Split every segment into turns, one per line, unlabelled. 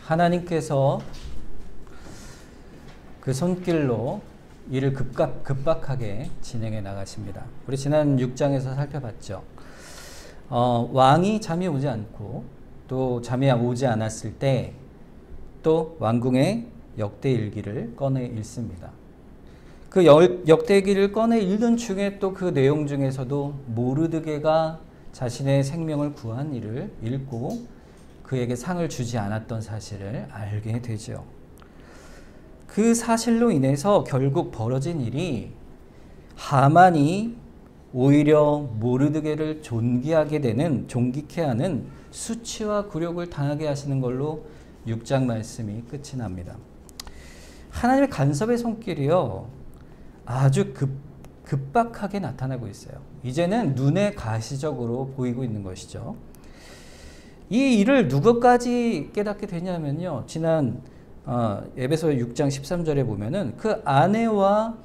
하나님께서 그 손길로 일을 급박하게 진행해 나가십니다. 우리 지난 6장에서 살펴봤죠. 왕이 잠이 오지 않고 또 잠이 오지 않았을 때 또 왕궁의 역대일기를 꺼내 읽습니다. 그 역대일기를 꺼내 읽는 중에 또 그 내용 중에서도 모르드게가 자신의 생명을 구한 일을 읽고 그에게 상을 주지 않았던 사실을 알게 되죠. 그 사실로 인해서 결국 벌어진 일이 하만이 오히려 모르드게를 존귀케 하는 수치와 굴욕을 당하게 하시는 걸로 6장 말씀이 끝이 납니다. 하나님의 간섭의 손길이요, 아주 급박하게 나타나고 있어요. 이제는 눈에 가시적으로 보이고 있는 것이죠. 이 일을 누구까지 깨닫게 되냐면요, 지난 에베소 6장 13절에 보면은 그 아내와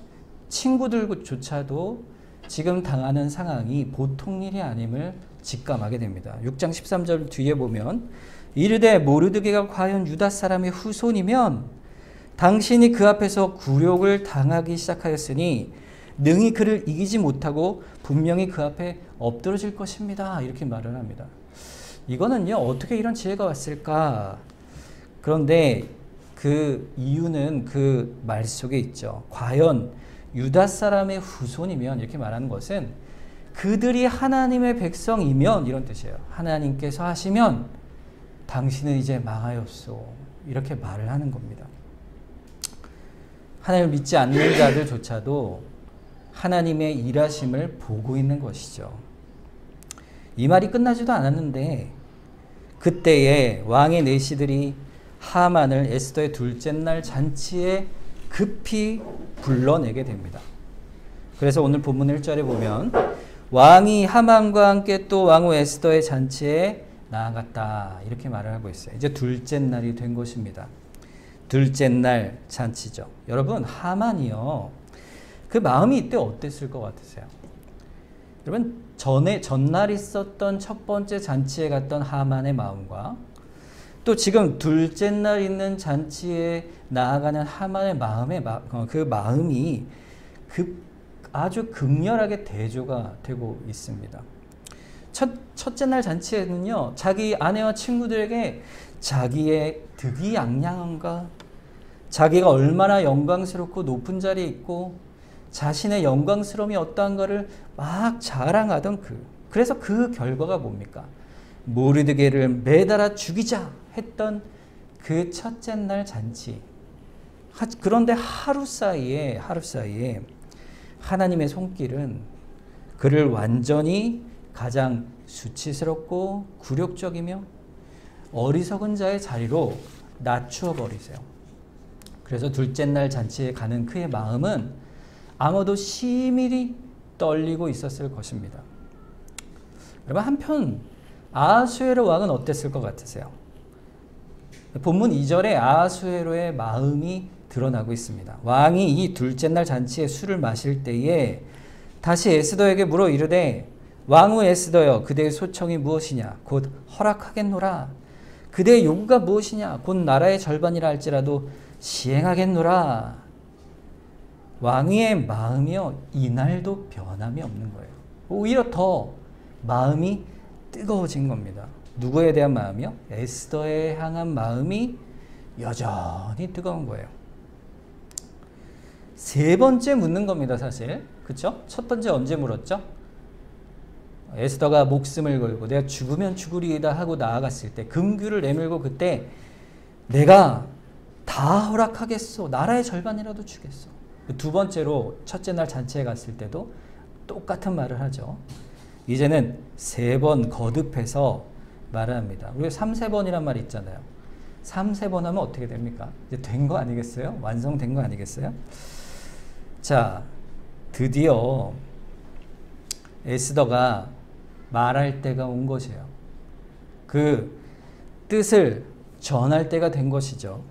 친구들조차도 지금 당하는 상황이 보통 일이 아님을 직감하게 됩니다. 6장 13절 뒤에 보면 이르되 모르드게가 과연 유다 사람의 후손이면 당신이 그 앞에서 굴욕을 당하기 시작하였으니 능히 그를 이기지 못하고 분명히 그 앞에 엎드러질 것입니다. 이렇게 말을 합니다. 이거는요, 어떻게 이런 지혜가 왔을까? 그런데 그 이유는 그 말 속에 있죠. 과연 유다 사람의 후손이면, 이렇게 말하는 것은 그들이 하나님의 백성이면, 이런 뜻이에요. 하나님께서 하시면 당신은 이제 망하였소, 이렇게 말을 하는 겁니다. 하나님을 믿지 않는 자들조차도 하나님의 일하심을 보고 있는 것이죠. 이 말이 끝나지도 않았는데 그때에 왕의 내시들이 하만을 에스더의 둘째 날 잔치에 급히 불러내게 됩니다. 그래서 오늘 본문 1절에 보면 왕이 하만과 함께 또 왕후 에스더의 잔치에 나아갔다, 이렇게 말을 하고 있어요. 이제 둘째 날이 된 것입니다. 둘째 날 잔치죠. 여러분, 하만이요, 그 마음이 이때 어땠을 것 같으세요? 여러분, 전날 있었던 첫 번째 잔치에 갔던 하만의 마음과 또 지금 둘째 날 있는 잔치에 나아가는 하만의 그 마음이 아주 극렬하게 대조가 되고 있습니다. 첫째 날 잔치에는요, 자기 아내와 친구들에게 자기의 득이양양함과 자기가 얼마나 영광스럽고 높은 자리에 있고 자신의 영광스러움이 어떠한가를 막 자랑하던 그래서 그 결과가 뭡니까? 모르드게를 매달아 죽이자 했던 그 첫째 날 잔치. 그런데 하루 사이에 하나님의 손길은 그를 완전히 가장 수치스럽고 굴욕적이며 어리석은 자의 자리로 낮추어 버리세요. 그래서 둘째 날 잔치에 가는 그의 마음은 아마도 심히 떨리고 있었을 것입니다. 여러분, 한편 아하수에로 왕은 어땠을 것 같으세요? 본문 2절에 아하수에로의 마음이 드러나고 있습니다. 왕이 이 둘째 날 잔치에 술을 마실 때에 다시 에스더에게 물어 이르되 왕후 에스더여, 그대의 소청이 무엇이냐? 곧 허락하겠노라. 그대의 요구가 무엇이냐? 곧 나라의 절반이라 할지라도 시행하겠노라. 왕의 마음이요, 이날도 변함이 없는 거예요. 오히려 더 마음이 뜨거워진 겁니다. 누구에 대한 마음이요? 에스더에 향한 마음이 여전히 뜨거운 거예요. 세 번째 묻는 겁니다, 사실. 그쵸? 첫 번째 언제 물었죠? 에스더가 목숨을 걸고 내가 죽으면 죽으리이다 하고 나아갔을 때, 금규를 내밀고 그때 내가 다 허락하겠소, 나라의 절반이라도 주겠소. 두 번째로 첫째 날 잔치에 갔을 때도 똑같은 말을 하죠. 이제는 세 번 거듭해서 말을 합니다. 우리가 3세번이란 말이 있잖아요. 3세번 하면 어떻게 됩니까? 이제 된 거 아니겠어요? 완성된 거 아니겠어요? 자, 드디어 에스더가 말할 때가 온 것이에요. 그 뜻을 전할 때가 된 것이죠.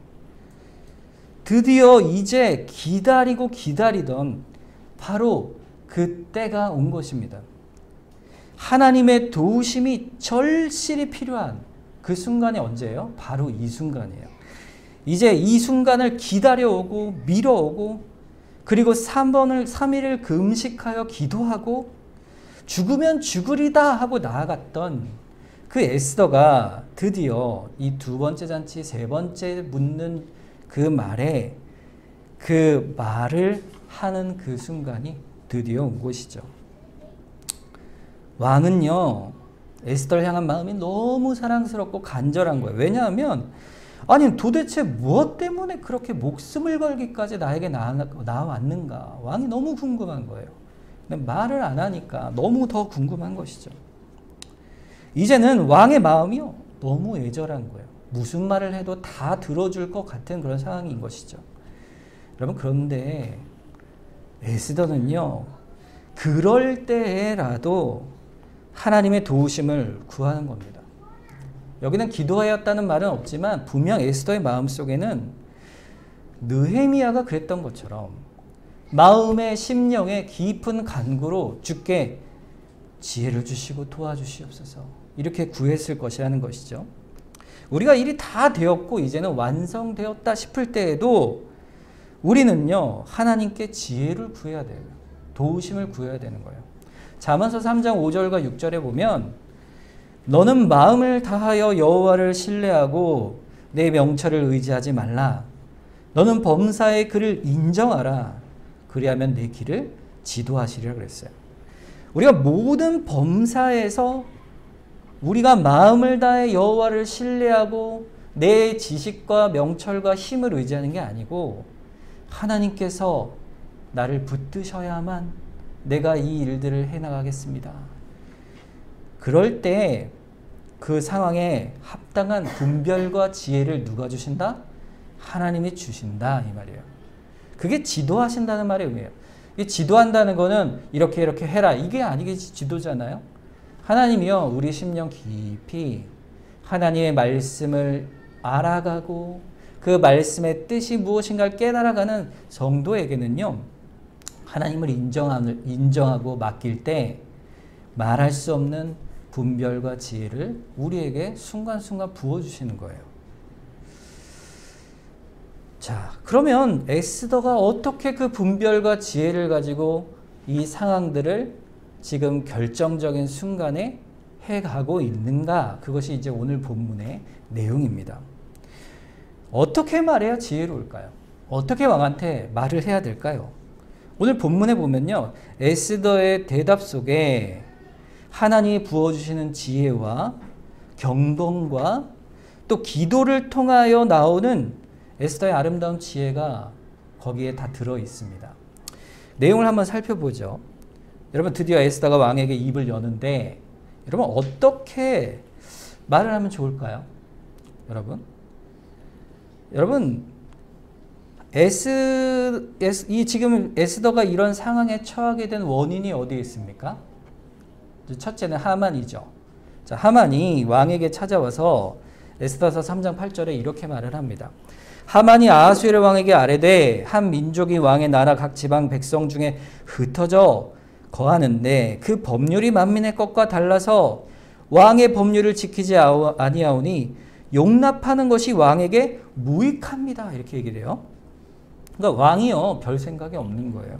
드디어 이제 기다리고 기다리던 바로 그 때가 온 것입니다. 하나님의 도우심이 절실히 필요한 그 순간이 언제예요? 바로 이 순간이에요. 이제 이 순간을 기다려오고 미뤄오고 그리고 3일을 금식하여 기도하고 죽으면 죽으리다 하고 나아갔던 그 에스더가 드디어 이 두 번째 잔치, 세 번째 묻는 그 말에 그 말을 하는 그 순간이 드디어 온 것이죠. 왕은요, 에스더를 향한 마음이 너무 사랑스럽고 간절한 거예요. 왜냐하면 아니 도대체 무엇 때문에 그렇게 목숨을 걸기까지 나에게 나왔는가? 왕이 너무 궁금한 거예요. 근데 말을 안 하니까 너무 더 궁금한 것이죠. 이제는 왕의 마음이요, 너무 애절한 거예요. 무슨 말을 해도 다 들어줄 것 같은 그런 상황인 것이죠. 여러분, 그런데 에스더는요, 그럴 때라도 하나님의 도우심을 구하는 겁니다. 여기는 기도하였다는 말은 없지만 분명 에스더의 마음속에는 느헤미야가 그랬던 것처럼 마음의 심령의 깊은 간구로 주께 지혜를 주시고 도와주시옵소서 이렇게 구했을 것이라는 것이죠. 우리가 일이 다 되었고 이제는 완성되었다 싶을 때에도 우리는요, 하나님께 지혜를 구해야 돼요. 도우심을 구해야 되는 거예요. 잠언서 3장 5절과 6절에 보면 너는 마음을 다하여 여호와를 신뢰하고 내 명철을 의지하지 말라. 너는 범사의 그를 인정하라. 그리하면 내 길을 지도하시리라 그랬어요. 우리가 모든 범사에서 우리가 마음을 다해 여호와를 신뢰하고 내 지식과 명철과 힘을 의지하는 게 아니고 하나님께서 나를 붙드셔야만 내가 이 일들을 해나가겠습니다. 그럴 때 그 상황에 합당한 분별과 지혜를 누가 주신다? 하나님이 주신다 이 말이에요. 그게 지도하신다는 말의 의미예요. 지도한다는 거는 이렇게 해라 이게 아니겠지 지도잖아요. 하나님이요, 우리 심령 깊이 하나님의 말씀을 알아가고 그 말씀의 뜻이 무엇인가를 깨달아가는 성도에게는요, 하나님을 인정하고 맡길 때 말할 수 없는 분별과 지혜를 우리에게 순간순간 부어주시는 거예요. 자, 그러면 에스더가 어떻게 그 분별과 지혜를 가지고 이 상황들을 지금 결정적인 순간에 해가고 있는가? 그것이 이제 오늘 본문의 내용입니다. 어떻게 말해야 지혜로울까요? 어떻게 왕한테 말을 해야 될까요? 오늘 본문에 보면요, 에스더의 대답 속에 하나님이 부어주시는 지혜와 경건과 또 기도를 통하여 나오는 에스더의 아름다운 지혜가 거기에 다 들어 있습니다. 내용을 한번 살펴보죠. 여러분, 드디어 에스더가 왕에게 입을 여는데 여러분 어떻게 말을 하면 좋을까요? 여러분 지금 에스더가 이런 상황에 처하게 된 원인이 어디에 있습니까? 첫째는 하만이죠. 자, 하만이 왕에게 찾아와서 에스더서 3장 8절에 이렇게 말을 합니다. 하만이 아하수에르 왕에게 아뢰되 한 민족이 왕의 나라 각 지방 백성 중에 흩어져 거하는데 그 법률이 만민의 것과 달라서 왕의 법률을 지키지 아니하오니 용납하는 것이 왕에게 무익합니다. 이렇게 얘기를 해요. 그러니까 왕이요, 별 생각이 없는 거예요.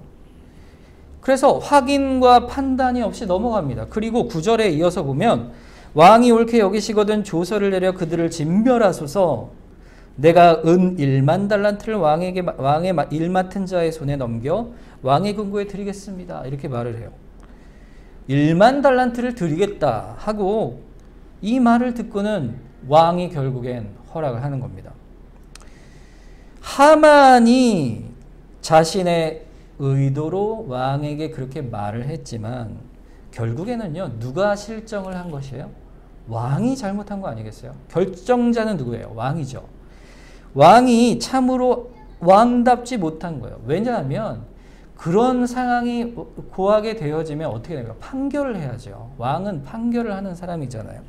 그래서 확인과 판단이 없이 넘어갑니다. 그리고 9절에 이어서 보면 왕이 옳게 여기시거든 조서를 내려 그들을 진멸하소서. 내가 은 1만 달란트를 왕의 일 맡은 자의 손에 넘겨 왕의 금고에 드리겠습니다. 이렇게 말을 해요. 1만 달란트를 드리겠다 하고 이 말을 듣고는 왕이 결국엔 허락을 하는 겁니다. 하만이 자신의 의도로 왕에게 그렇게 말을 했지만 결국에는요, 누가 실정을 한 것이에요? 왕이 잘못한 거 아니겠어요? 결정자는 누구예요? 왕이죠. 왕이 참으로 왕답지 못한 거예요. 왜냐하면 그런 상황이 고하게 되어지면 어떻게 됩니까? 판결을 해야죠. 왕은 판결을 하는 사람이잖아요.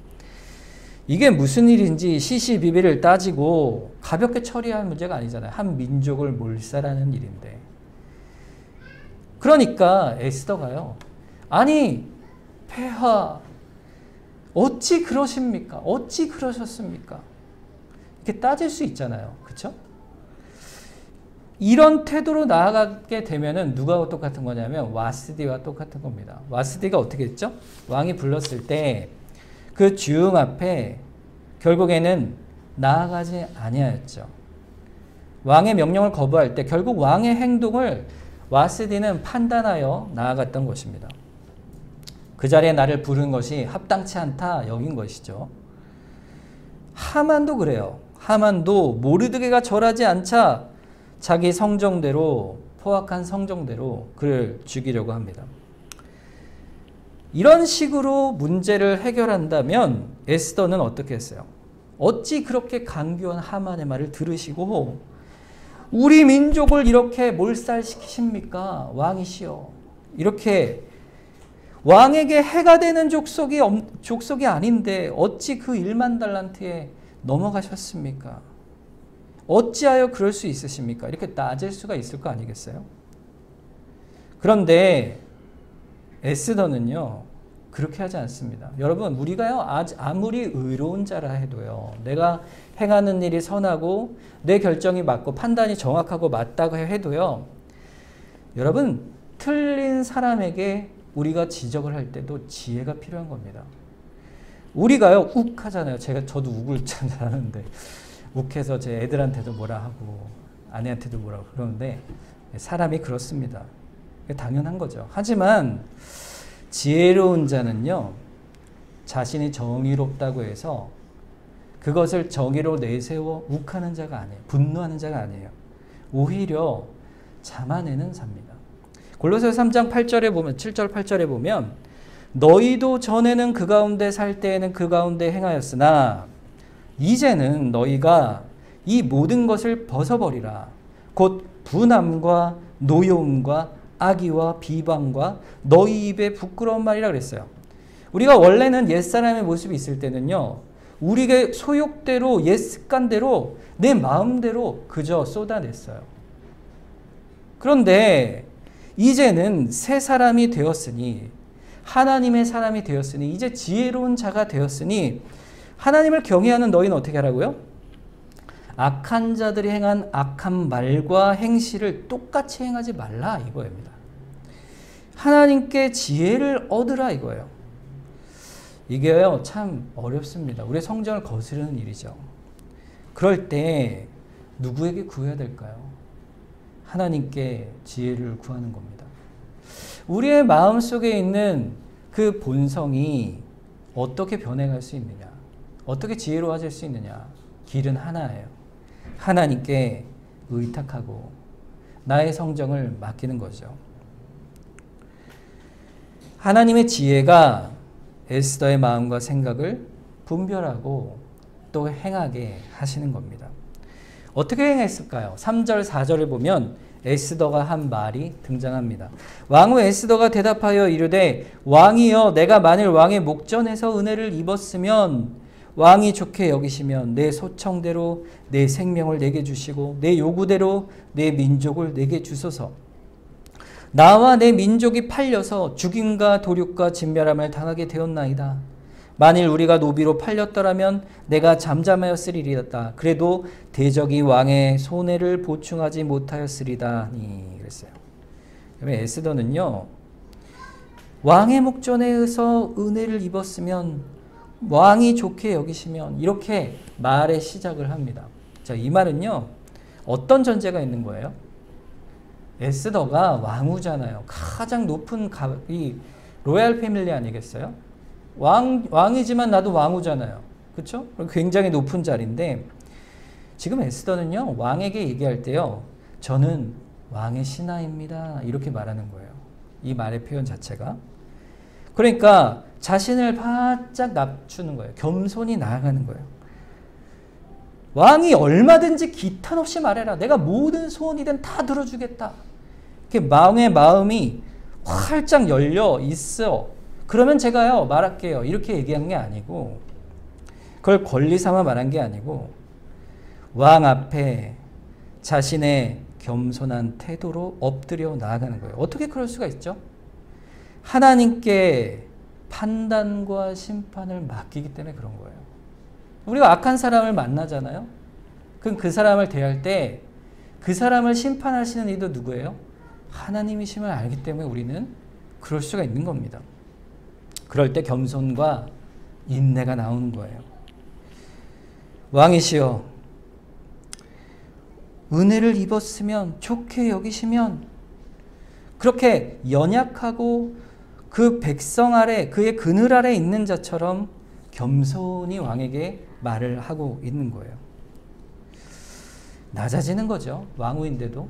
이게 무슨 일인지 시시비비를 따지고 가볍게 처리할 문제가 아니잖아요. 한 민족을 몰살하는 일인데. 그러니까 에스더가요, 아니 폐하 어찌 그러십니까? 어찌 그러셨습니까? 이렇게 따질 수 있잖아요. 그렇죠? 이런 태도로 나아가게 되면은 누가 똑같은 거냐면 와스디와 똑같은 겁니다. 와스디가 어떻게 했죠? 왕이 불렀을 때 그 주흥 앞에 결국에는 나아가지 아니하였죠. 왕의 명령을 거부할 때 결국 왕의 행동을 와스디는 판단하여 나아갔던 것입니다. 그 자리에 나를 부른 것이 합당치 않다 여긴 것이죠. 하만도 그래요. 하만도 모르드게가 절하지 않자 자기 성정대로, 포악한 성정대로 그를 죽이려고 합니다. 이런 식으로 문제를 해결한다면 에스더는 어떻게 했어요? 어찌 그렇게 강교한 하만의 말을 들으시고 우리 민족을 이렇게 몰살시키십니까? 왕이시여. 이렇게 왕에게 해가 되는 족속이 아닌데 어찌 그 1만 달란트에 넘어가셨습니까? 어찌하여 그럴 수 있으십니까? 이렇게 따질 수가 있을 거 아니겠어요? 그런데 에스더는요, 그렇게 하지 않습니다. 여러분, 우리가요, 아무리 의로운 자라 해도요, 내가 행하는 일이 선하고 내 결정이 맞고 판단이 정확하고 맞다고 해도요, 여러분, 틀린 사람에게 우리가 지적을 할 때도 지혜가 필요한 겁니다. 우리가요, 욱하잖아요. 저도 욱을 잘 하는데, 욱해서 제 애들한테도 뭐라 하고, 아내한테도 뭐라 그러는데, 사람이 그렇습니다. 당연한 거죠. 하지만, 지혜로운 자는요, 자신이 정의롭다고 해서 그것을 정의로 내세워 욱하는 자가 아니에요. 분노하는 자가 아니에요. 오히려 참아내는 자입니다. 골로새서 3장 8절에 보면 7절 8절에 보면 너희도 전에는 그 가운데 살 때에는 그 가운데 행하였으나 이제는 너희가 이 모든 것을 벗어버리라. 곧 분함과 노여움과 악의와 비방과 너희 입에 부끄러운 말이라 그랬어요. 우리가 원래는 옛사람의 모습이 있을 때는요, 우리의 소욕대로 옛 습관대로 내 마음대로 그저 쏟아냈어요. 그런데 이제는 새 사람이 되었으니, 하나님의 사람이 되었으니, 이제 지혜로운 자가 되었으니 하나님을 경외하는 너희는 어떻게 하라고요? 악한 자들이 행한 악한 말과 행실을 똑같이 행하지 말라 이거입니다. 하나님께 지혜를 얻으라 이거예요. 이게요, 참 어렵습니다. 우리의 성정을 거스르는 일이죠. 그럴 때 누구에게 구해야 될까요? 하나님께 지혜를 구하는 겁니다. 우리의 마음속에 있는 그 본성이 어떻게 변해갈 수 있느냐? 어떻게 지혜로워질 수 있느냐? 길은 하나예요. 하나님께 의탁하고 나의 성정을 맡기는 거죠. 하나님의 지혜가 에스더의 마음과 생각을 분별하고 또 행하게 하시는 겁니다. 어떻게 행했을까요? 3절 4절을 보면 에스더가 한 말이 등장합니다. 왕후 에스더가 대답하여 이르되 왕이여 내가 만일 왕의 목전에서 은혜를 입었으면 왕이 좋게 여기시면 내 소청대로 내 생명을 내게 주시고 내 요구대로 내 민족을 내게 주소서. 나와 내 민족이 팔려서 죽임과 도륙과 진멸함을 당하게 되었나이다. 만일 우리가 노비로 팔렸더라면 내가 잠잠하였으리이다. 그래도 대적이 왕의 손해를 보충하지 못하였으리다니 그랬어요. 그러면 에스더는요, 왕의 목전에서 은혜를 입었으면 왕이 좋게 여기시면 이렇게 말의 시작을 합니다. 자, 이 말은요, 어떤 전제가 있는 거예요? 에스더가 왕후잖아요. 가장 높은 이 로얄 패밀리 아니겠어요? 왕이지만 나도 왕후잖아요. 그렇죠? 굉장히 높은 자리인데 지금 에스더는요, 왕에게 얘기할 때요, 저는 왕의 신하입니다. 이렇게 말하는 거예요. 이 말의 표현 자체가. 그러니까 자신을 바짝 낮추는 거예요. 겸손히 나아가는 거예요. 왕이 얼마든지 기탄 없이 말해라. 내가 모든 소원이든 다 들어주겠다. 이렇게 왕의 마음이 활짝 열려 있어. 그러면 제가요 말할게요. 이렇게 얘기한 게 아니고, 그걸 권리 삼아 말한 게 아니고, 왕 앞에 자신의 겸손한 태도로 엎드려 나아가는 거예요. 어떻게 그럴 수가 있죠? 하나님께 판단과 심판을 맡기기 때문에 그런 거예요. 우리가 악한 사람을 만나잖아요. 그럼 그 사람을 대할 때 그 사람을 심판하시는 이도 누구예요? 하나님이심을 알기 때문에 우리는 그럴 수가 있는 겁니다. 그럴 때 겸손과 인내가 나오는 거예요. 왕이시여, 은혜를 입었으면 좋게 여기시면, 그렇게 연약하고 그 백성 아래, 그의 그늘 아래 있는 자처럼 겸손히 왕에게 말을 하고 있는 거예요. 낮아지는 거죠. 왕후인데도.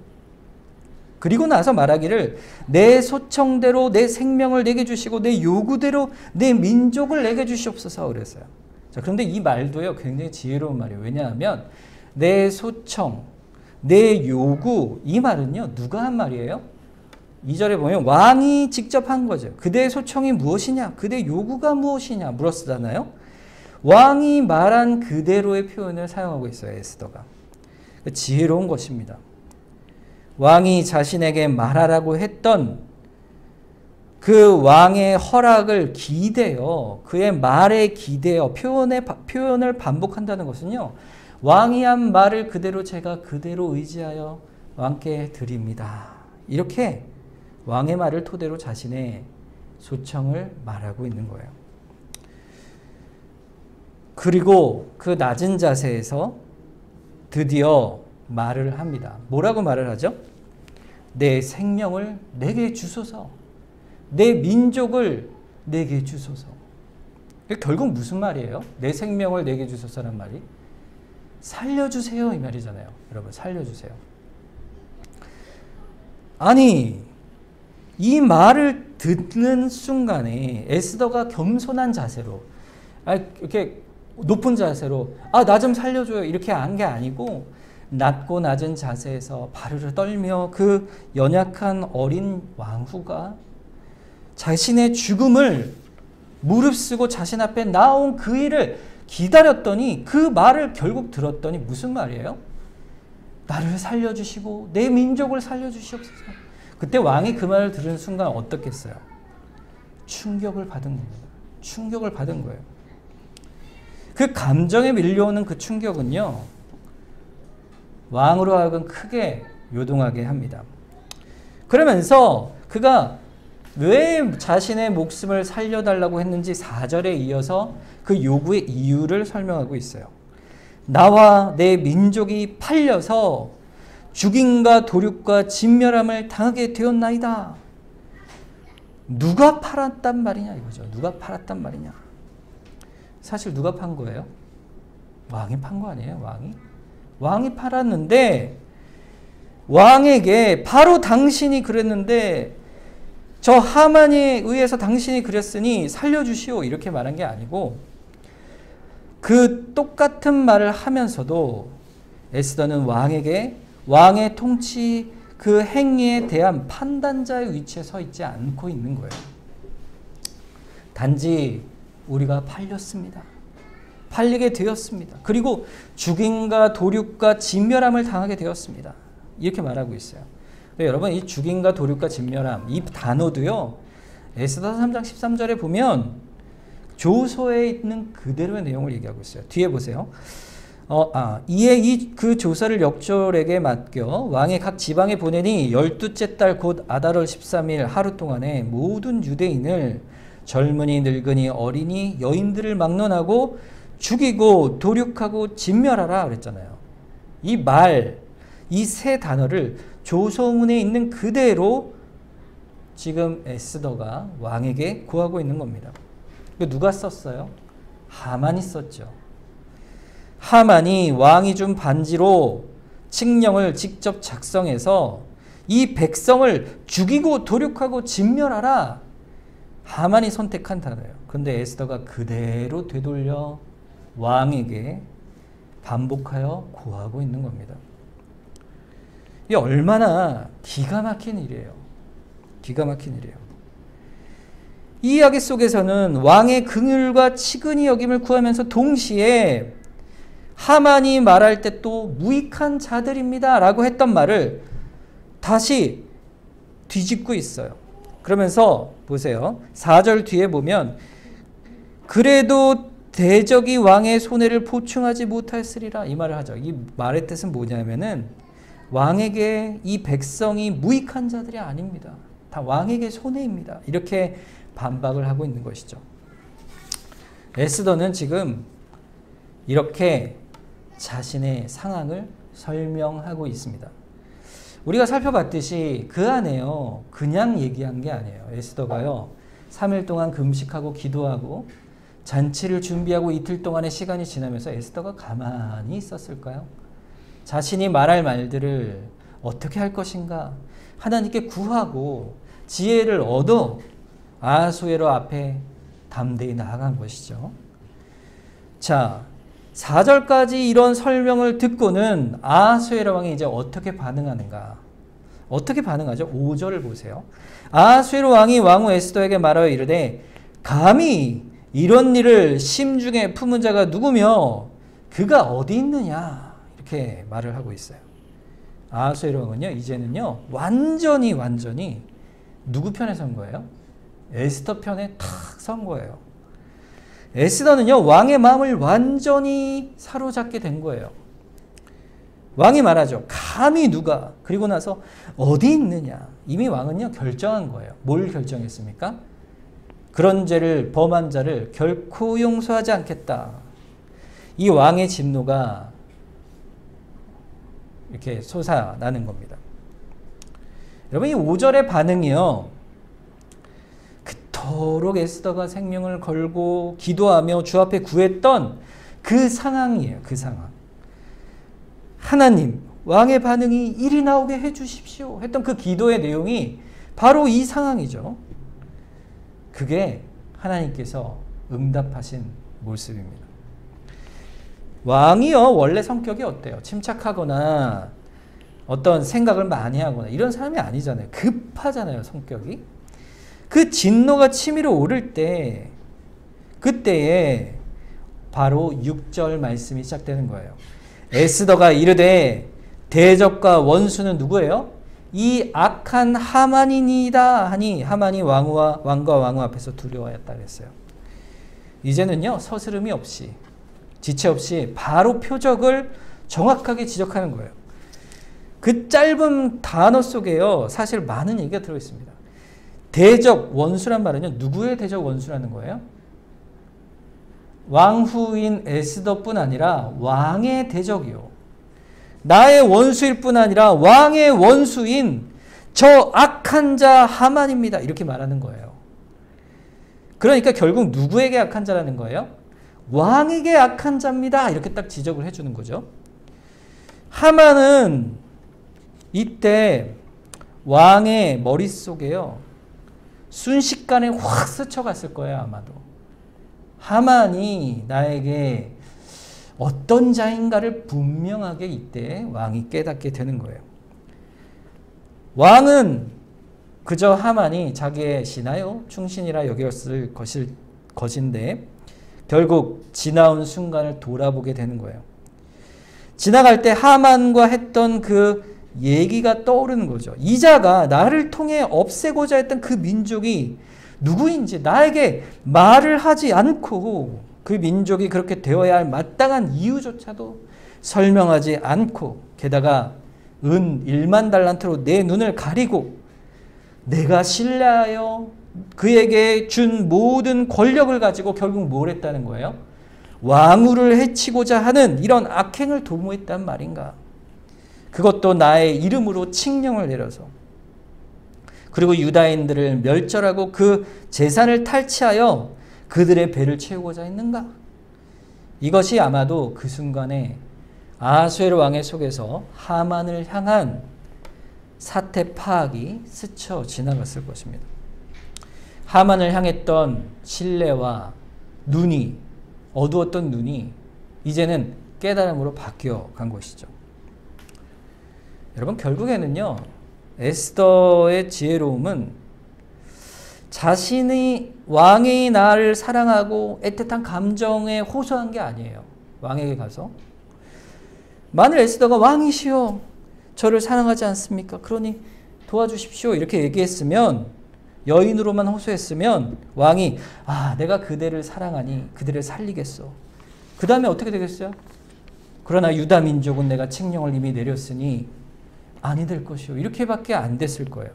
그리고 나서 말하기를 내 소청대로 내 생명을 내게 주시고 내 요구대로 내 민족을 내게 주시옵소서 그랬어요. 자, 그런데 이 말도요, 굉장히 지혜로운 말이에요. 왜냐하면 내 소청, 내 요구, 이 말은요, 누가 한 말이에요? 2절에 보면 왕이 직접 한 거죠. 그대의 소청이 무엇이냐? 그대의 요구가 무엇이냐? 물었잖아요. 왕이 말한 그대로의 표현을 사용하고 있어요. 에스더가. 지혜로운 것입니다. 왕이 자신에게 말하라고 했던 그 왕의 허락을 기대어, 그의 말에 기대어 표현을 반복한다는 것은요, 왕이 한 말을 그대로 제가 그대로 의지하여 왕께 드립니다. 이렇게 왕의 말을 토대로 자신의 소청을 말하고 있는 거예요. 그리고 그 낮은 자세에서 드디어 말을 합니다. 뭐라고 말을 하죠? 내 생명을 내게 주소서. 내 민족을 내게 주소서. 결국 무슨 말이에요? 내 생명을 내게 주소서란 말이? 살려주세요 이 말이잖아요. 여러분, 살려주세요. 아니, 이 말을 듣는 순간에 에스더가 겸손한 자세로, 이렇게 높은 자세로 나 좀 살려줘요 이렇게 한 게 아니고, 낮고 낮은 자세에서 바르르 떨며 그 연약한 어린 왕후가 자신의 죽음을 무릅쓰고 자신 앞에 나온 그 일을 기다렸더니, 그 말을 결국 들었더니 무슨 말이에요? 나를 살려주시고 내 민족을 살려주시옵소서. 그때 왕이 그 말을 들은 순간 어떻겠어요? 충격을 받은 겁니다. 충격을 받은 거예요. 그 감정에 밀려오는 그 충격은요, 왕으로 하여금 크게 요동하게 합니다. 그러면서 그가 왜 자신의 목숨을 살려달라고 했는지 4절에 이어서 그 요구의 이유를 설명하고 있어요. 나와 내 민족이 팔려서 죽임과 도륙과 진멸함을 당하게 되었나이다. 누가 팔았단 말이냐 이거죠. 누가 팔았단 말이냐. 사실 누가 판 거예요? 왕이 판 거 아니에요? 왕이 팔았는데, 왕에게 바로 당신이 그랬는데 저 하만에 의해서 당신이 그랬으니 살려주시오 이렇게 말한 게 아니고, 그 똑같은 말을 하면서도 에스더는 왕에게 왕의 통치 그 행위에 대한 판단자의 위치에 서 있지 않고 있는 거예요. 단지 우리가 팔렸습니다. 팔리게 되었습니다. 그리고 죽임과 도륙과 진멸함을 당하게 되었습니다. 이렇게 말하고 있어요. 여러분, 이 죽임과 도륙과 진멸함, 이 단어도요, 에스더 3장 13절에 보면 조서에 있는 그대로의 내용을 얘기하고 있어요. 뒤에 보세요. 이에 그 조서를 역졸에게 맡겨 왕의 각 지방에 보내니 12째 달 곧 아달월 13일 하루 동안에 모든 유대인을 젊은이 늙은이 어린이 여인들을 막론하고 죽이고 도륙하고 진멸하라 그랬잖아요. 이 세 단어를 조서문에 있는 그대로 지금 에스더가 왕에게 구하고 있는 겁니다. 누가 썼어요? 하만이 썼죠. 하만이 왕이 준 반지로 칙령을 직접 작성해서 이 백성을 죽이고 도륙하고 진멸하라, 하만이 선택한 단어예요. 그런데 에스더가 그대로 되돌려 왕에게 반복하여 구하고 있는 겁니다. 이게 얼마나 기가 막힌 일이에요. 기가 막힌 일이에요. 이 이야기 속에서는 왕의 긍휼과 치근히 여김을 구하면서 동시에 하만이 말할 때 또 무익한 자들입니다 라고 했던 말을 다시 뒤집고 있어요. 그러면서 보세요. 4절 뒤에 보면 그래도 대적이 왕의 손해를 보충하지 못하였으리라 이 말을 하죠. 이 말의 뜻은 뭐냐면은 왕에게 이 백성이 무익한 자들이 아닙니다. 다 왕에게 손해입니다. 이렇게 반박을 하고 있는 것이죠. 에스더는 지금 이렇게 자신의 상황을 설명하고 있습니다. 우리가 살펴봤듯이 그 안에요, 그냥 얘기한 게 아니에요. 에스더가요, 3일 동안 금식하고 기도하고 잔치를 준비하고 이틀 동안의 시간이 지나면서 에스더가 가만히 있었을까요? 자신이 말할 말들을 어떻게 할 것인가 하나님께 구하고 지혜를 얻어 아하수에로 앞에 담대히 나아간 것이죠. 자, 4절까지 이런 설명을 듣고는 아하수에로 왕이 이제 어떻게 반응하는가? 어떻게 반응하죠? 5절을 보세요. 아하수에로 왕이 왕후 에스더에게 말하여 이르되 감히 이런 일을 심중에 품은 자가 누구며 그가 어디 있느냐? 이렇게 말을 하고 있어요. 아하수에로 왕은요, 이제는요, 완전히 누구 편에 선 거예요? 에스더 편에 탁 선 거예요. 에스더는요, 왕의 마음을 완전히 사로잡게 된 거예요. 왕이 말하죠. 감히 누가, 그리고 나서 어디 있느냐. 이미 왕은요, 결정한 거예요. 뭘 결정했습니까? 그런 죄를 범한 자를 결코 용서하지 않겠다. 이 왕의 진노가 이렇게 솟아나는 겁니다. 여러분, 이 5절의 반응이요, 그토록 에스더가 생명을 걸고 기도하며 주 앞에 구했던 그 상황이에요. 그 상황. 하나님, 왕의 반응이 이리 나오게 해주십시오 했던 그 기도의 내용이 바로 이 상황이죠. 그게 하나님께서 응답하신 모습입니다. 왕이요, 원래 성격이 어때요? 침착하거나 어떤 생각을 많이 하거나 이런 사람이 아니잖아요. 급하잖아요, 성격이. 그 진노가 치밀어 오를 때, 그때에 바로 6절 말씀이 시작되는 거예요. 에스더가 이르되 대적과 원수는 누구예요? 이 악한 하만이니이다 하니 하만이 왕과 왕후 앞에서 두려워하였다 그랬어요. 이제는요, 서스름이 없이, 지체 없이 바로 표적을 정확하게 지적하는 거예요. 그 짧은 단어 속에요, 사실 많은 얘기가 들어있습니다. 대적 원수란 말은요, 누구의 대적 원수라는 거예요? 왕후인 에스더뿐 아니라 왕의 대적이요, 나의 원수일 뿐 아니라 왕의 원수인 저 악한 자 하만입니다. 이렇게 말하는 거예요. 그러니까 결국 누구에게 악한 자라는 거예요? 왕에게 악한 자입니다. 이렇게 딱 지적을 해주는 거죠. 하만은 이때 왕의 머릿속에요, 순식간에 확 스쳐갔을 거예요. 아마도 하만이 나에게 어떤 자인가를 분명하게 이때 왕이 깨닫게 되는 거예요. 왕은 그저 하만이 자기의 신하요 충신이라 여겼을 것인데 결국 지나온 순간을 돌아보게 되는 거예요. 지나갈 때 하만과 했던 그 얘기가 떠오르는 거죠. 이자가 나를 통해 없애고자 했던 그 민족이 누구인지 나에게 말을 하지 않고, 그 민족이 그렇게 되어야 할 마땅한 이유조차도 설명하지 않고, 게다가 은 1만 달란트로 내 눈을 가리고 내가 신뢰하여 그에게 준 모든 권력을 가지고 결국 뭘 했다는 거예요? 왕후를 해치고자 하는 이런 악행을 도모했단 말인가? 그것도 나의 이름으로 칙령을 내려서, 그리고 유다인들을 멸절하고 그 재산을 탈취하여 그들의 배를 채우고자 했는가? 이것이 아마도 그 순간에 아하수에로 왕의 속에서 하만을 향한 사태 파악이 스쳐 지나갔을 것입니다. 하만을 향했던 신뢰와 눈이, 어두웠던 눈이 이제는 깨달음으로 바뀌어 간 것이죠. 여러분, 결국에는요, 에스더의 지혜로움은 자신이 왕이 나를 사랑하고 애틋한 감정에 호소한 게 아니에요. 왕에게 가서 만일 에스더가 왕이시여 저를 사랑하지 않습니까? 그러니 도와주십시오 이렇게 얘기했으면, 여인으로만 호소했으면 왕이 내가 그대를 사랑하니 그대를 살리겠어. 그 다음에 어떻게 되겠어요? 그러나 유다 민족은 내가 칙령을 이미 내렸으니 아니 될 것이요. 이렇게밖에 안 됐을 거예요.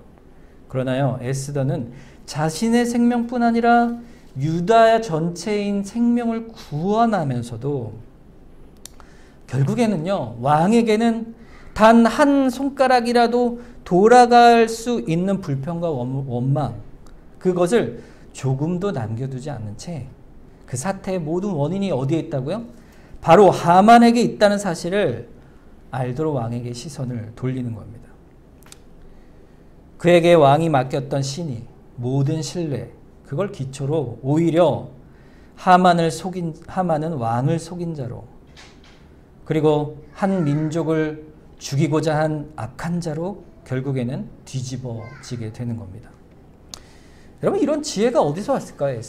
그러나요, 에스더는 자신의 생명뿐 아니라 유다 전체인 생명을 구원하면서도 결국에는요, 왕에게는 단 한 손가락이라도 돌아갈 수 있는 불평과 원망, 그것을 조금도 남겨두지 않는 채 그 사태의 모든 원인이 어디에 있다고요? 바로 하만에게 있다는 사실을 알도록 왕에게 시선을 돌리는 겁니다. 그에게 왕이 맡겼던 신의, 모든 신뢰, 그걸 기초로 오히려 하만은 왕을 속인 자로, 그리고 한 민족을 죽이고자 한 악한 자로 결국에는 뒤집어지게 되는 겁니다. 여러분, 이런 지혜가 어디서 왔을까요?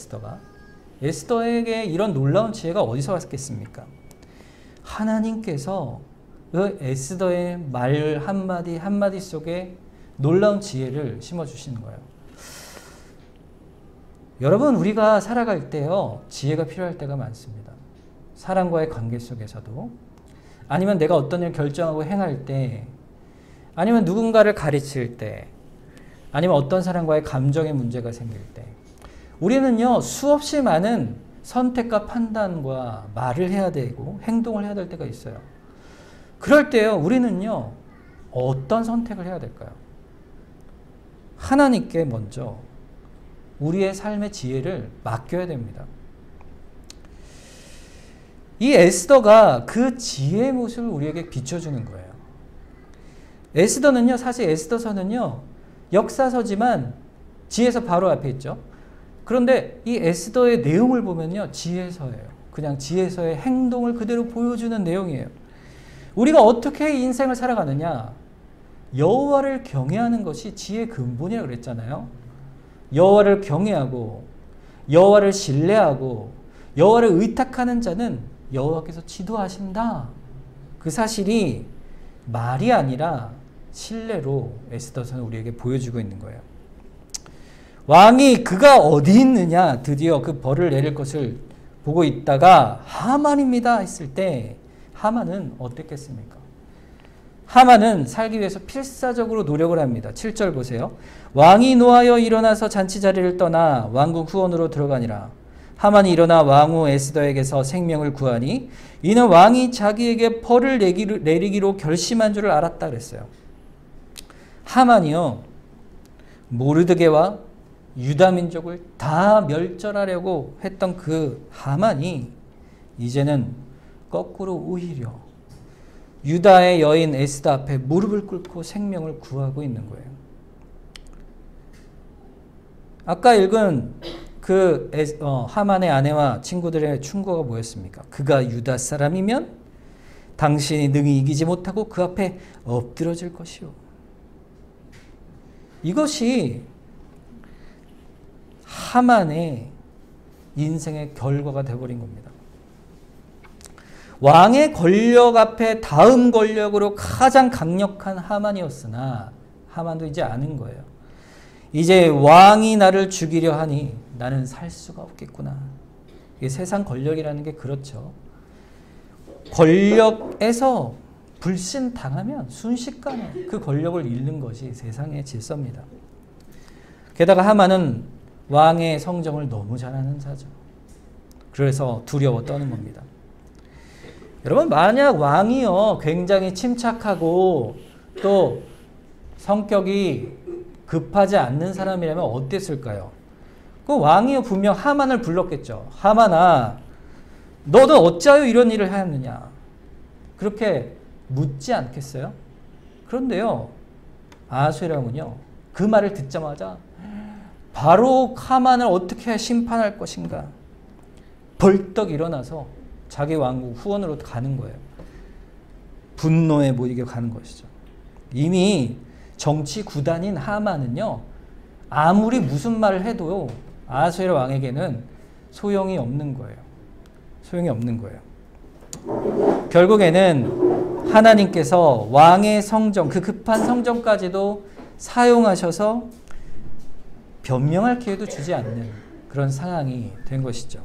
에스더에게 이런 놀라운 지혜가 어디서 왔겠습니까? 하나님께서 그 에스더의 말 한마디 한마디 속에 놀라운 지혜를 심어주시는 거예요. 여러분, 우리가 살아갈 때요, 지혜가 필요할 때가 많습니다. 사람과의 관계 속에서도, 아니면 내가 어떤 일을 결정하고 행할 때, 아니면 누군가를 가르칠 때, 아니면 어떤 사람과의 감정의 문제가 생길 때, 우리는요, 수없이 많은 선택과 판단과 말을 해야 되고 행동을 해야 될 때가 있어요. 그럴 때요, 우리는요, 어떤 선택을 해야 될까요? 하나님께 먼저 우리의 삶의 지혜를 맡겨야 됩니다. 이 에스더가 그 지혜의 모습을 우리에게 비춰주는 거예요. 에스더는요, 사실 에스더서는요, 역사서지만 지혜서 바로 앞에 있죠. 그런데 이 에스더의 내용을 보면요, 지혜서예요. 그냥 지혜서의 행동을 그대로 보여주는 내용이에요. 우리가 어떻게 인생을 살아가느냐? 여호와를 경외하는 것이 지혜의 근본이라고 그랬잖아요. 여호와를 경외하고 여호와를 신뢰하고 여호와를 의탁하는 자는 여호와께서 지도하신다. 그 사실이 말이 아니라 신뢰로 에스더서는 우리에게 보여주고 있는 거예요. 왕이 그가 어디 있느냐 드디어 그 벌을 내릴 것을 보고 있다가 하만입니다 했을 때 하만은 어땠겠습니까? 하만은 살기 위해서 필사적으로 노력을 합니다. 7절 보세요. 왕이 노하여 일어나서 잔치 자리를 떠나 왕국 후원으로 들어가니라. 하만이 일어나 왕후 에스더에게서 생명을 구하니 이는 왕이 자기에게 벌을 내리기로 결심한 줄을 알았다 그랬어요. 하만이요, 모르드게와 유다 민족을 다 멸절하려고 했던 그 하만이 이제는 거꾸로 오히려 유다의 여인 에스더 앞에 무릎을 꿇고 생명을 구하고 있는 거예요. 아까 읽은 그 하만의 아내와 친구들의 충고가 뭐였습니까? 그가 유다 사람이면 당신이 능히 이기지 못하고 그 앞에 엎드러질 것이요. 이것이 하만의 인생의 결과가 되어버린 겁니다. 왕의 권력 앞에 다음 권력으로 가장 강력한 하만이었으나 하만도 이제 아는 거예요. 이제 왕이 나를 죽이려 하니 나는 살 수가 없겠구나. 이게 세상 권력이라는 게 그렇죠. 권력에서 불신당하면 순식간에 그 권력을 잃는 것이 세상의 질서입니다. 게다가 하만은 왕의 성정을 너무 잘 아는 자죠. 그래서 두려워 떠는 겁니다. 여러분, 만약 왕이요 굉장히 침착하고 또 성격이 급하지 않는 사람이라면 어땠을까요? 그 왕이요 분명 하만을 불렀겠죠. 하만아, 너는 어찌하여 이런 일을 하였느냐? 그렇게 묻지 않겠어요? 그런데요, 아수에랑은요 그 말을 듣자마자 바로 하만을 어떻게 심판할 것인가 벌떡 일어나서 자기 왕국 후원으로 가는 거예요. 분노에 못 이겨 가는 것이죠. 이미 정치 구단인 하만은요, 아무리 무슨 말을 해도 아수에르 왕에게는 소용이 없는 거예요. 소용이 없는 거예요. 결국에는 하나님께서 왕의 성정, 그 급한 성정까지도 사용하셔서 변명할 기회도 주지 않는 그런 상황이 된 것이죠.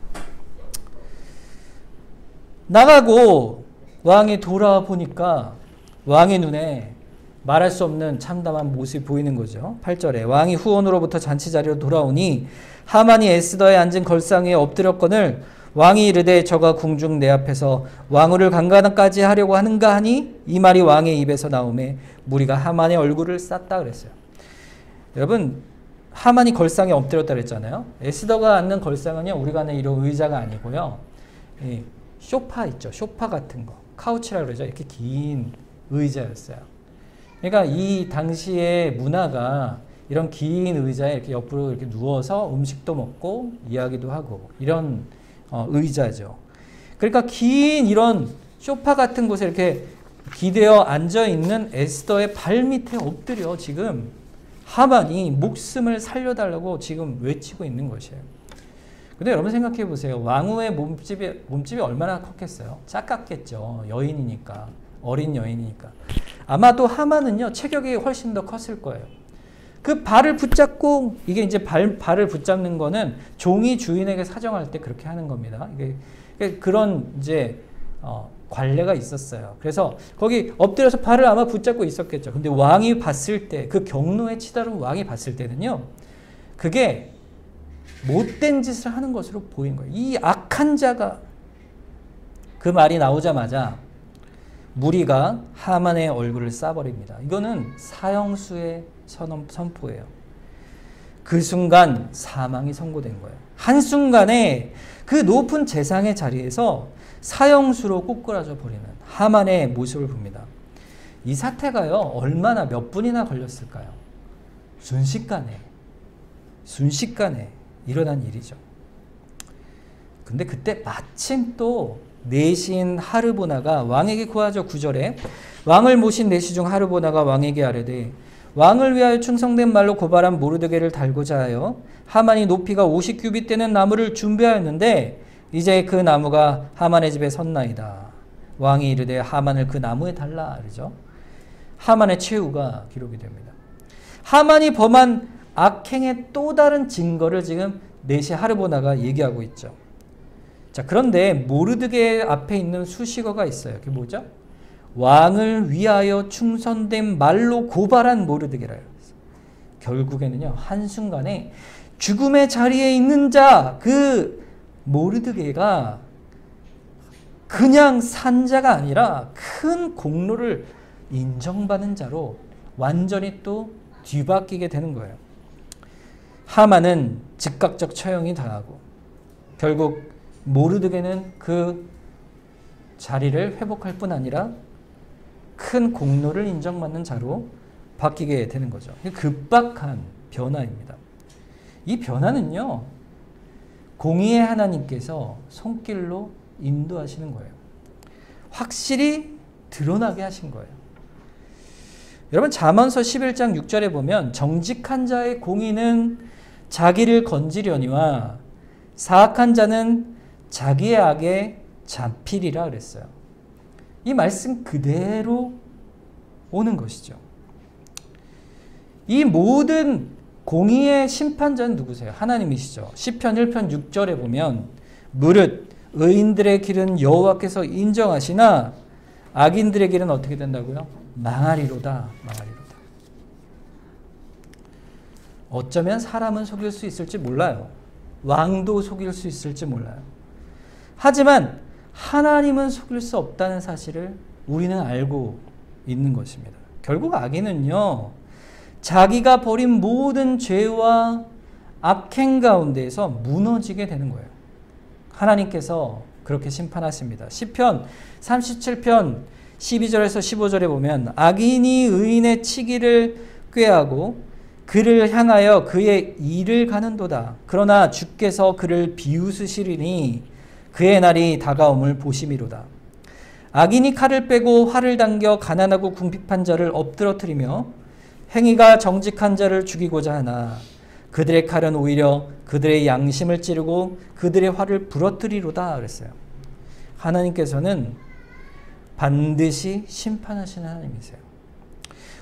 나가고 왕이 돌아와 보니까 왕의 눈에 말할 수 없는 참담한 모습이 보이는 거죠. 8절에 왕이 후원으로부터 잔치 자리로 돌아오니 하만이 에스더에 앉은 걸상 위에 엎드렸거늘 왕이 이르되 저가 궁중 내 앞에서 왕후를 강간까지 하려고 하는가 하니 이 말이 왕의 입에서 나오매 무리가 하만의 얼굴을 쌌다 그랬어요. 여러분, 하만이 걸상에 엎드렸다 그랬잖아요. 에스더가 앉는 걸상은요, 우리가 아는 이런 의자가 아니고요, 소파 있죠. 소파 같은 거, 카우치라고 그러죠. 이렇게 긴 의자였어요. 그러니까 이 당시의 문화가 이런 긴 의자에 이렇게 옆으로 이렇게 누워서 음식도 먹고 이야기도 하고 이런 의자죠. 그러니까 긴 이런 소파 같은 곳에 이렇게 기대어 앉아 있는 에스더의 발 밑에 엎드려 지금 하만이 목숨을 살려달라고 지금 외치고 있는 것이에요. 근데 여러분 생각해 보세요. 왕후의 몸집이 얼마나 컸겠어요? 작았겠죠. 여인이니까. 어린 여인이니까. 아마도 하만은요, 체격이 훨씬 더 컸을 거예요. 그 발을 붙잡고, 이게 이제 발을 붙잡는 거는 종이 주인에게 사정할 때 그렇게 하는 겁니다. 이게 그런 이제 관례가 있었어요. 그래서 거기 엎드려서 발을 아마 붙잡고 있었겠죠. 근데 왕이 봤을 때, 그 경로에 치달은 왕이 봤을 때는요, 그게 못된 짓을 하는 것으로 보인 거예요. 이 악한 자가, 그 말이 나오자마자 무리가 하만의 얼굴을 싸버립니다. 이거는 사형수의 선포예요. 그 순간 사망이 선고된 거예요. 한순간에 그 높은 재상의 자리에서 사형수로 꼬꾸라져 버리는 하만의 모습을 봅니다. 이 사태가요, 얼마나 몇 분이나 걸렸을까요? 순식간에 일어난 일이죠. 근데 그때 마침 또 내시인 하르보나가 왕에게 구하죠. 9절에 왕을 모신 내시 중 하르보나가 왕에게 아뢰되 왕을 위하여 충성된 말로 고발한 모르드게를 달고자 하여 하만이 높이가 50규빗 되는 나무를 준비하였는데 이제 그 나무가 하만의 집에 섰나이다. 왕이 이르되 하만을 그 나무에 달라 그러죠. 하만의 최후가 기록이 됩니다. 하만이 범한 악행의 또 다른 증거를 지금 내시 하르보나가 얘기하고 있죠. 자, 그런데 모르드게 앞에 있는 수식어가 있어요. 그게 뭐죠? 왕을 위하여 충성된 말로 고발한 모르드게라. 결국에는요, 한순간에 죽음의 자리에 있는 자, 그 모르드게가 그냥 산 자가 아니라 큰 공로를 인정받는 자로 완전히 또 뒤바뀌게 되는 거예요. 하만은 즉각적 처형이 당하고 결국 모르드게는 그 자리를 회복할 뿐 아니라 큰 공로를 인정받는 자로 바뀌게 되는 거죠. 급박한 변화입니다. 이 변화는요, 공의의 하나님께서 손길로 인도하시는 거예요. 확실히 드러나게 하신 거예요. 여러분, 잠언서 11장 6절에 보면 정직한 자의 공의는 자기를 건지려니와 사악한 자는 자기의 악에 잡히리라 그랬어요. 이 말씀 그대로 오는 것이죠. 이 모든 공의의 심판자는 누구세요? 하나님이시죠. 시편 1편 6절에 보면 무릇 의인들의 길은 여호와께서 인정하시나 악인들의 길은 어떻게 된다고요? 망하리로다. 어쩌면 사람은 속일 수 있을지 몰라요. 왕도 속일 수 있을지 몰라요. 하지만 하나님은 속일 수 없다는 사실을 우리는 알고 있는 것입니다. 결국 악인은요, 자기가 벌인 모든 죄와 악행 가운데에서 무너지게 되는 거예요. 하나님께서 그렇게 심판하십니다. 시편 37편 12절에서 15절에 보면 악인이 의인의 치기를 꾀하고 그를 향하여 그의 일을 가는도다. 그러나 주께서 그를 비웃으시리니 그의 날이 다가옴을 보심이로다. 악인이 칼을 빼고 활을 당겨 가난하고 궁핍한 자를 엎드러뜨리며 행위가 정직한 자를 죽이고자 하나 그들의 칼은 오히려 그들의 양심을 찌르고 그들의 활을 부러뜨리로다 그랬어요. 하나님께서는 반드시 심판하시는 하나님이세요.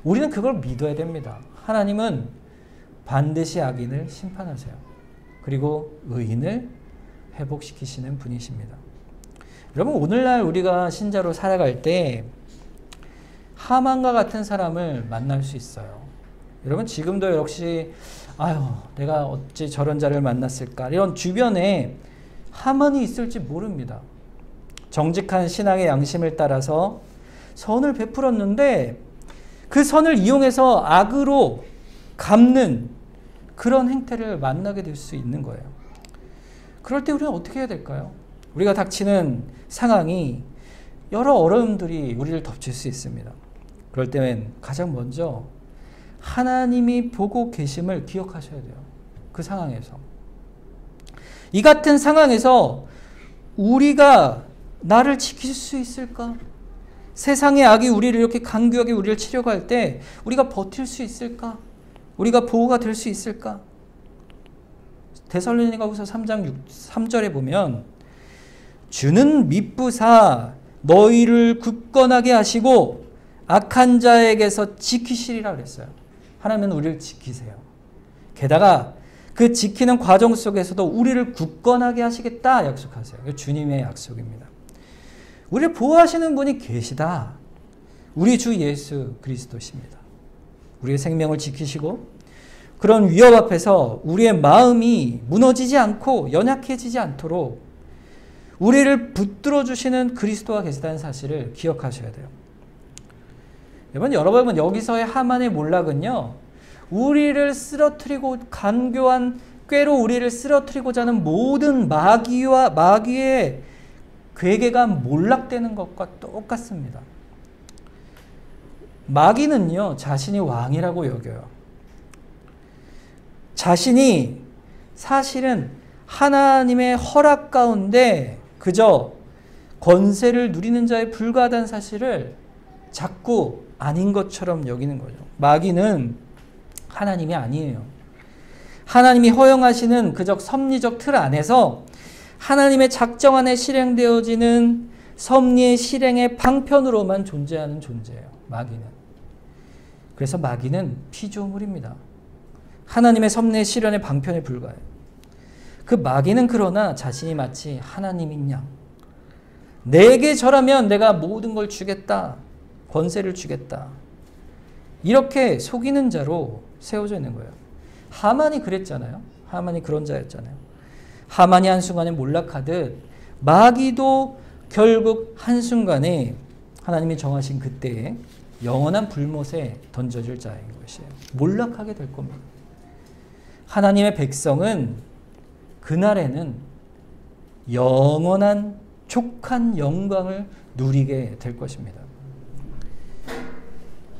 우리는 그걸 믿어야 됩니다. 하나님은 반드시 악인을 심판하세요. 그리고 의인을 회복시키시는 분이십니다. 여러분, 오늘날 우리가 신자로 살아갈 때 하만과 같은 사람을 만날 수 있어요. 여러분 지금도 역시 아유 내가 어찌 저런 자를 만났을까 이런 주변에 하만이 있을지 모릅니다. 정직한 신앙의 양심을 따라서 선을 베풀었는데 그 선을 이용해서 악으로 갚는 그런 행태를 만나게 될 수 있는 거예요. 그럴 때 우리는 어떻게 해야 될까요? 우리가 닥치는 상황이 여러 어려움들이 우리를 덮칠 수 있습니다. 그럴 때는 가장 먼저 하나님이 보고 계심을 기억하셔야 돼요. 그 상황에서. 이 같은 상황에서 우리가 나를 지킬 수 있을까? 세상의 악이 우리를 이렇게 강교하게 우리를 치려고 할 때 우리가 버틸 수 있을까? 우리가 보호가 될 수 있을까? 데살로니가후서 3장 3절에 보면 주는 미쁘사 너희를 굳건하게 하시고 악한 자에게서 지키시리라 그랬어요. 하나님은 우리를 지키세요. 게다가 그 지키는 과정 속에서도 우리를 굳건하게 하시겠다 약속하세요. 주님의 약속입니다. 우리를 보호하시는 분이 계시다. 우리 주 예수 그리스도십니다. 우리의 생명을 지키시고 그런 위협 앞에서 우리의 마음이 무너지지 않고 연약해지지 않도록 우리를 붙들어 주시는 그리스도가 계시다는 사실을 기억하셔야 돼요. 여러분 여기서의 하만의 몰락은요, 우리를 쓰러뜨리고 간교한 꾀로 우리를 쓰러뜨리고자 하는 모든 마귀의 괴계가 몰락되는 것과 똑같습니다. 마귀는요 자신이 왕이라고 여겨요. 자신이 사실은 하나님의 허락 가운데 그저 권세를 누리는 자에 불과하다는 사실을 자꾸 아닌 것처럼 여기는 거죠. 마귀는 하나님이 아니에요. 하나님이 허용하시는 그저 섭리적 틀 안에서 하나님의 작정 안에 실행되어지는 섭리의 실행의 방편으로만 존재하는 존재예요. 마귀는. 그래서 마귀는 피조물입니다. 하나님의 섭리의 실현의 방편에 불과해요. 그 마귀는 그러나 자신이 마치 하나님인 양, 내게 절하면 내가 모든 걸 주겠다, 권세를 주겠다, 이렇게 속이는 자로 세워져 있는 거예요. 하만이 그랬잖아요. 하만이 그런 자였잖아요. 하만이 한순간에 몰락하듯 마귀도 결국 한순간에 하나님이 정하신 그때에 영원한 불못에 던져질 자인 것이에요. 몰락하게 될 겁니다. 하나님의 백성은 그날에는 영원한 족한 영광을 누리게 될 것입니다.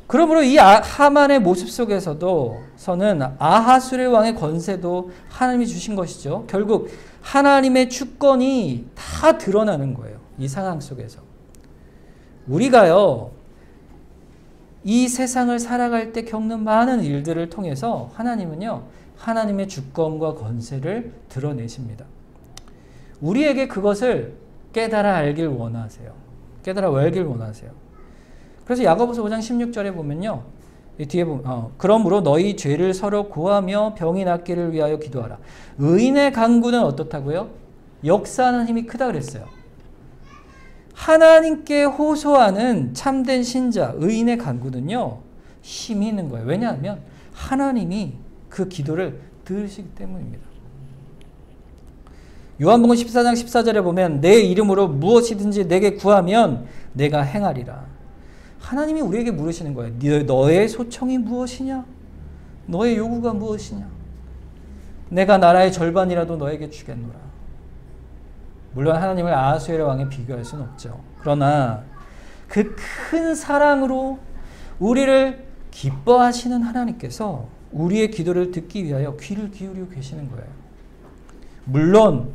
그러므로 이 하만의 모습 속에서도 서는 아하수르 왕의 권세도 하나님이 주신 것이죠. 결국 하나님의 주권이 다 드러나는 거예요. 이 상황 속에서. 우리가요, 이 세상을 살아갈 때 겪는 많은 일들을 통해서 하나님은요, 하나님의 주권과 권세를 드러내십니다. 우리에게 그것을 깨달아 알길 원하세요. 깨달아 알길 원하세요. 그래서 야고보서 5장 16절에 보면요, 뒤에 보면 그러므로 너희 죄를 서로 고하며 병이 낫기를 위하여 기도하라. 의인의 간구는 어떻다고요? 역사하는 힘이 크다 그랬어요. 하나님께 호소하는 참된 신자, 의인의 간구는요, 힘이 있는 거예요. 왜냐하면 하나님이 그 기도를 들으시기 때문입니다. 요한복음 14장 14절에 보면 내 이름으로 무엇이든지 내게 구하면 내가 행하리라. 하나님이 우리에게 물으시는 거예요. 너의 소청이 무엇이냐? 너의 요구가 무엇이냐? 내가 나라의 절반이라도 너에게 주겠노라. 물론 하나님을 아하수에르 왕에 비교할 수는 없죠. 그러나 그 큰 사랑으로 우리를 기뻐하시는 하나님께서 우리의 기도를 듣기 위하여 귀를 기울이고 계시는 거예요. 물론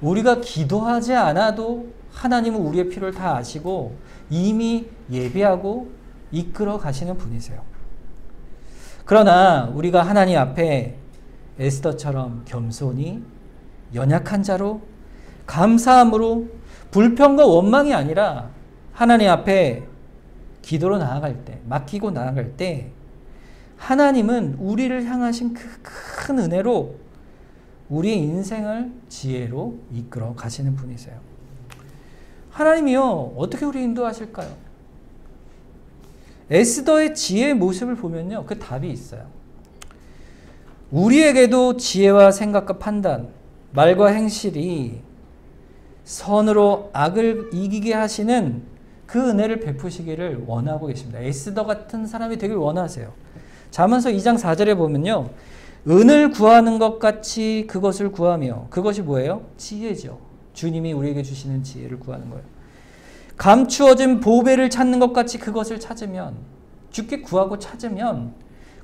우리가 기도하지 않아도 하나님은 우리의 필요를 다 아시고 이미 예비하고 이끌어 가시는 분이세요. 그러나 우리가 하나님 앞에 에스더처럼 겸손히 연약한 자로 감사함으로 불평과 원망이 아니라 하나님 앞에 기도로 나아갈 때, 맡기고 나아갈 때 하나님은 우리를 향하신 그 큰 은혜로 우리의 인생을 지혜로 이끌어 가시는 분이세요. 하나님이요, 어떻게 우리 인도하실까요? 에스더의 지혜의 모습을 보면요, 그 답이 있어요. 우리에게도 지혜와 생각과 판단, 말과 행실이 선으로 악을 이기게 하시는 그 은혜를 베푸시기를 원하고 계십니다. 에스더 같은 사람이 되길 원하세요. 잠언서 2장 4절에 보면요, 은을 구하는 것 같이 그것을 구하며, 그것이 뭐예요? 지혜죠. 주님이 우리에게 주시는 지혜를 구하는 거예요. 감추어진 보배를 찾는 것 같이 그것을 찾으면, 주께 구하고 찾으면,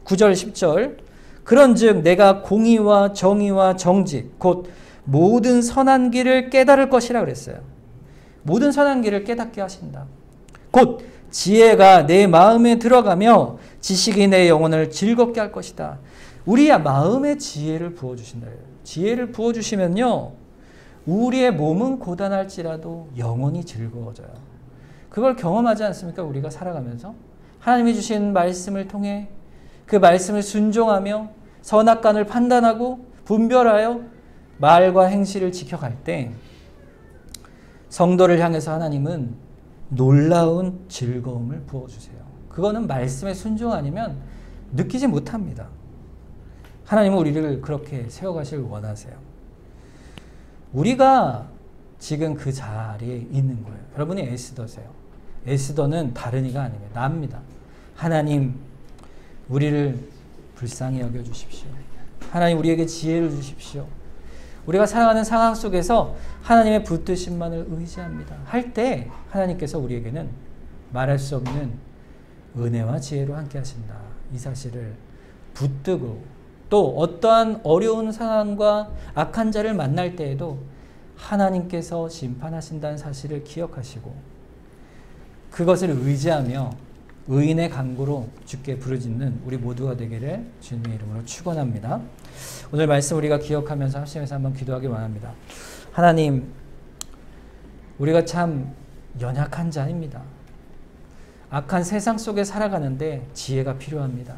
9절 10절, 그런즉 내가 공의와 정의와 정직 곧 모든 선한 길을 깨달을 것이라 그랬어요. 모든 선한 길을 깨닫게 하신다. 곧 지혜가 내 마음에 들어가며 지식이 내 영혼을 즐겁게 할 것이다. 우리의 마음에 지혜를 부어주신다. 지혜를 부어주시면요, 우리의 몸은 고단할지라도 영혼이 즐거워져요. 그걸 경험하지 않습니까? 우리가 살아가면서 하나님이 주신 말씀을 통해 그 말씀을 순종하며 선악간을 판단하고 분별하여 말과 행실을 지켜갈 때 성도를 향해서 하나님은 놀라운 즐거움을 부어주세요. 그거는 말씀의 순종 아니면 느끼지 못합니다. 하나님은 우리를 그렇게 세워가시길 원하세요. 우리가 지금 그 자리에 있는 거예요. 여러분이 에스더세요. 에스더는 다른 이가 아닙니다. 납니다. 하나님, 우리를 불쌍히 여겨주십시오. 하나님, 우리에게 지혜를 주십시오. 우리가 살아가는 상황 속에서 하나님의 붙드심만을 의지합니다. 할 때 하나님께서 우리에게는 말할 수 없는 은혜와 지혜로 함께 하신다. 이 사실을 붙들고 또 어떠한 어려운 상황과 악한 자를 만날 때에도 하나님께서 심판하신다는 사실을 기억하시고 그것을 의지하며 의인의 간구로 주께 부르짖는 우리 모두가 되기를 주님의 이름으로 축원합니다. 오늘 말씀 우리가 기억하면서 합심해서 한번 기도하기 원합니다. 하나님, 우리가 참 연약한 자입니다. 악한 세상 속에 살아가는데 지혜가 필요합니다.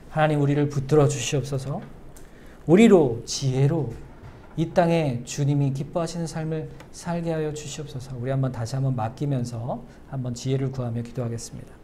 하나님, 우리를 붙들어 주시옵소서. 우리로 지혜로 이 땅에 주님이 기뻐하시는 삶을 살게 하여 주시옵소서. 우리 다시 한번 맡기면서 한번 지혜를 구하며 기도하겠습니다.